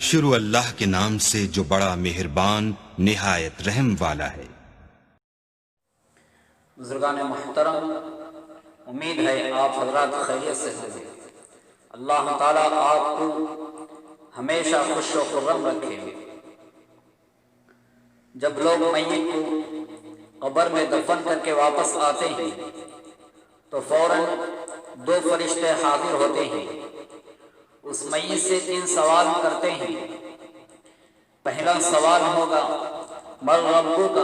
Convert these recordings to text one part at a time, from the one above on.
شروع اللہ کے نام سے جو بڑا مہربان نہایت رحم والا ہے۔ بزرگان محترم، امید ہے آپ حضرات خیریت سے ہوں۔ اللہ تعالیٰ آپ کو ہمیشہ خوش و خرم رکھے۔ جب لوگ میت کو قبر میں دفن کر کے واپس آتے ہیں تو فوراً دو فرشتے حاضر ہوتے ہیں۔ اس میت سے 3 سوال کرتے ہیں۔ پہلا سوال ہوگا من ربک،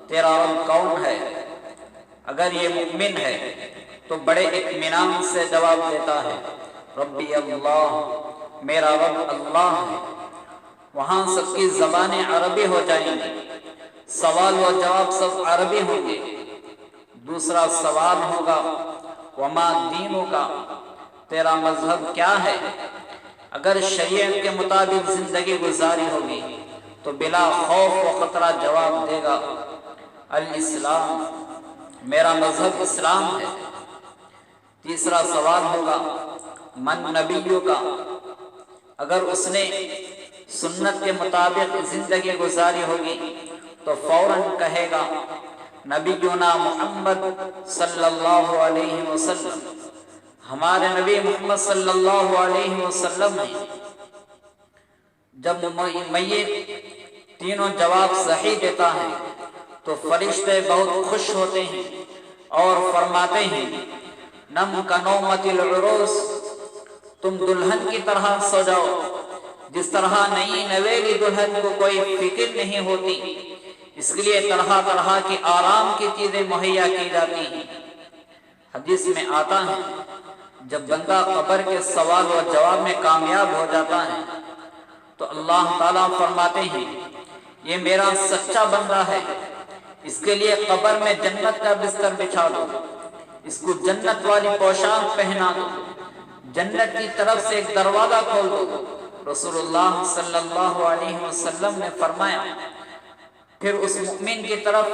تیرا رب کون ہے؟ اگر یہ مومن ہے تو بڑے اطمینان سے جواب دیتا ہے ربی اللہ، میرا رب اللہ ہے۔ وہاں سب کی زبانیں عربی ہو جائیں گی، سوال و جواب سب عربی ہوں گے۔ دوسرا سوال ہوگا وما دینک، تیرا مذہب کیا ہے؟ اگر شریعت کے مطابق زندگی گزاری ہوگی تو بلا خوف و خطرہ جواب دے گا الاسلام، میرا مذہب اسلام ہے۔ تیسرا سوال ہوگا من نبیک، اگر اس نے سنت کے مطابق زندگی گزاری ہوگی تو فوراً کہے گا نبینا محمد صلی اللہ علیہ وسلم، ہمارے نبی محمد صلی اللہ علیہ وسلم ہیں۔ جب میت تینوں جواب صحیح دیتا ہے تو فرشتے بہت خوش ہوتے ہیں اور فرماتے ہیں نم کنومت العروس، تم دلہن کی طرح سو جاؤ، جس طرح نئی نویلی دلہن کو کوئی فکر نہیں ہوتی، اس کے لیے طرح طرح کی آرام کی چیزیں مہیا کی جاتی ہیں۔ حدیث میں آتا ہے جب بندہ قبر کے سوال و جواب میں کامیاب ہو جاتا ہے تو اللہ تعالیٰ فرماتے ہیں یہ میرا سچا بندہ ہے، اس کے لیے قبر میں جنت کا بستر بچھا دو، اس کو جنت والی پوشاک پہنا دو، جنت کی طرف سے ایک دروازہ کھول دو۔ رسول اللہ صلی اللہ علیہ وسلم نے فرمایا پھر اس مؤمن کی طرف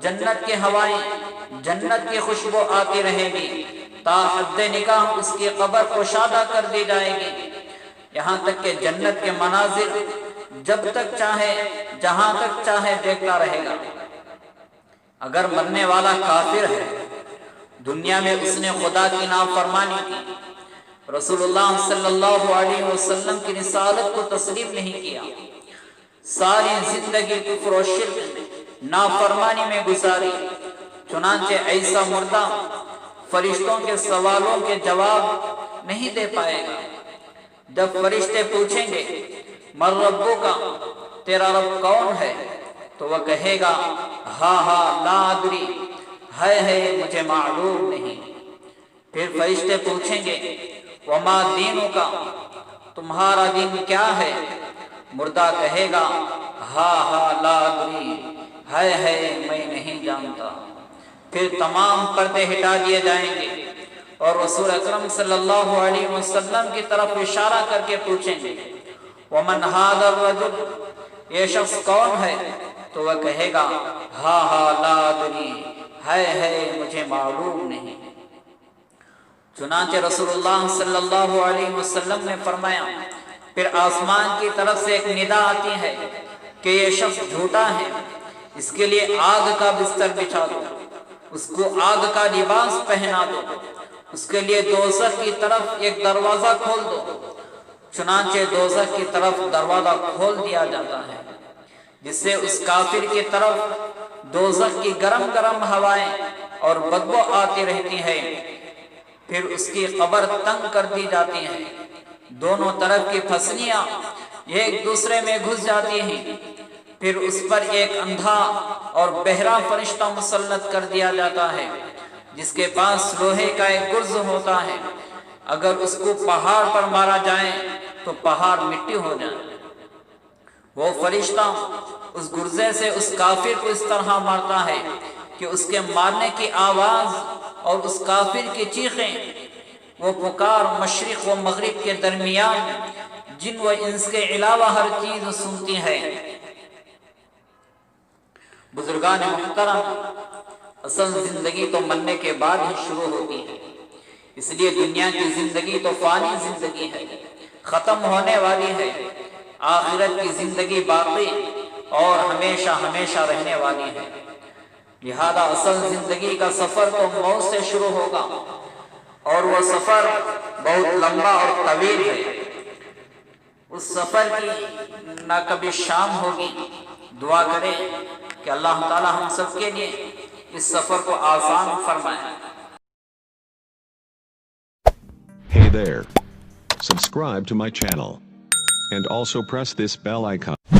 جنت کی ہوائیں، جنت کی خوشبو آتی رہے گی تا حد نکاح اس کی قبر کشادہ کر دی جائے گی، یہاں تک کہ جنت کے مناظر جب تک چاہے جہاں تک چاہے دیکھتا رہے گا۔ اگر مرنے والا کافر ہے، دنیا میں اس نے خدا کی نافرمانی کی، رسول اللہ صلی اللہ علیہ وسلم کی رسالت کو تسلیم نہیں کیا، ساری زندگی کفر و شرک نافرمانی میں گزاری، چنانچہ ایسا مردہ فرشتوں کے سوالوں کے جواب نہیں دے پائے گا۔ جب فرشتے پوچھیں گے من ربک، تیرا رب کون ہے؟ تو وہ کہے گا ہاں لا ادری، ہے مجھے معلوم نہیں۔ پھر فرشتے پوچھیں گے وما دینک، تمہارا دین کیا ہے؟ مردہ کہے گا ہاں لا ادری، ہے میں نہیں جانتا۔ پھر تمام پردے ہٹا دیے جائیں گے اور رسول اکرم صلی اللہ علیہ وسلم کی طرف اشارہ کر کے پوچھیں گے ومن ھذا الرجل، یہ شخص کون ہے؟ تو وہ کہے گا ہاں لا ادری، ہے مجھے معلوم نہیں۔ چنانچہ رسول اللہ صلی اللہ علیہ وسلم نے فرمایا پھر آسمان کی طرف سے ایک ندا آتی ہے کہ یہ شخص جھوٹا ہے، اس کے لیے آگ کا بستر بچھا دو، اس کو آگ کا لباس پہنا دو، اس کے لیے دوزخ کی طرف ایک دروازہ کھول دو۔ چنانچہ دوزخ کی طرف دروازہ کھول دیا جاتا ہے، جس سے اس کافر کی طرف دوزخ کی گرم گرم ہوائیں اور بدبو آتی رہتی ہے۔ پھر اس کی قبر تنگ کر دی جاتی ہے، دونوں طرف کی پھسلیاں ایک دوسرے میں گھس جاتی ہیں۔ پھر اس پر ایک اندھا اور بہرا فرشتہ مسلط کر دیا جاتا ہے، جس کے پاس لوہے کا ایک گرز ہوتا ہے، اگر اس کو پہاڑ پر مارا جائے تو پہاڑ مٹی ہو جائے۔ وہ فرشتہ اس گرزے سے اس کافر کو اس طرح مارتا ہے کہ اس کے مارنے کی آواز اور اس کافر کی چیخیں، وہ پکار مشرق و مغرب کے درمیان جن و انس کے علاوہ ہر چیز سنتی ہے۔ بزرگان محترم، اصل زندگی تو مرنے کے بعد ہی شروع ہوتی ہے، اس لیے دنیا کی زندگی تو فانی زندگی ہے، ختم ہونے والی ہے۔ آخرت کی زندگی باقی اور ہمیشہ ہمیشہ رہنے والی ہے، لہذا اصل زندگی کا سفر تو موت سے شروع ہوگا، اور وہ سفر بہت لمبا اور طویل ہے۔ اس سفر کی نہ کبھی شام ہوگی۔ دعا کریں کہ اللہ تعالی ہم سب کے لیے اس سفر کو آسان فرمائے۔ Hey there. Subscribe to my channel. And also press this bell icon.